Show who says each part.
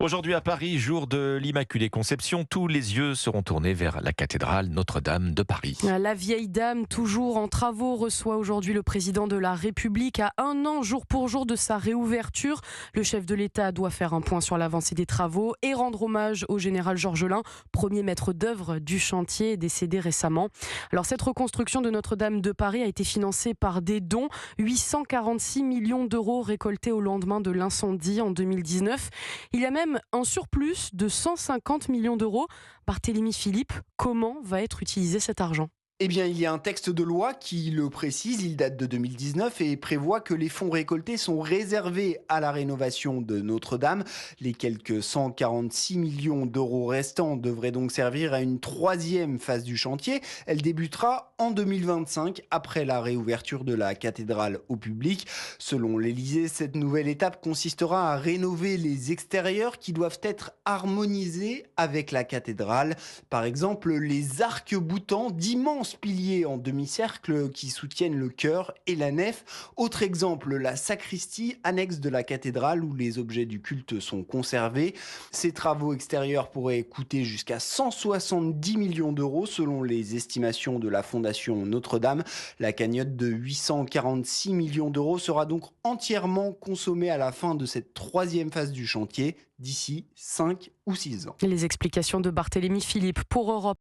Speaker 1: Aujourd'hui à Paris, jour de l'Immaculée Conception, tous les yeux seront tournés vers la cathédrale Notre-Dame de Paris.
Speaker 2: La vieille dame, toujours en travaux, reçoit aujourd'hui le président de la République à 1 an, jour pour jour, de sa réouverture. Le chef de l'État doit faire un point sur l'avancée des travaux et rendre hommage au général Georgelin, premier maître d'œuvre du chantier, décédé récemment. Alors cette reconstruction de Notre-Dame de Paris a été financée par des dons, 846 millions d'euros récoltés au lendemain de l'incendie en 2019. Il y a même un surplus de 150 millions d'euros. Barthélémy Philippe, comment va être utilisé cet argent ?
Speaker 3: Eh bien, il y a un texte de loi qui le précise, il date de 2019 et prévoit que les fonds récoltés sont réservés à la rénovation de Notre-Dame. Les quelques 146 millions d'euros restants devraient donc servir à une troisième phase du chantier. Elle débutera en 2025, après la réouverture de la cathédrale au public. Selon l'Élysée, cette nouvelle étape consistera à rénover les extérieurs qui doivent être harmonisés avec la cathédrale. Par exemple, les arcs-boutants d'immenses piliers en demi-cercle qui soutiennent le chœur et la nef. Autre exemple, la sacristie annexe de la cathédrale où les objets du culte sont conservés. Ces travaux extérieurs pourraient coûter jusqu'à 170 millions d'euros selon les estimations de la Fondation Notre-Dame. La cagnotte de 846 millions d'euros sera donc entièrement consommée à la fin de cette troisième phase du chantier d'ici 5 ou 6 ans.
Speaker 2: Les explications de Barthélémy Philippe pour Europe.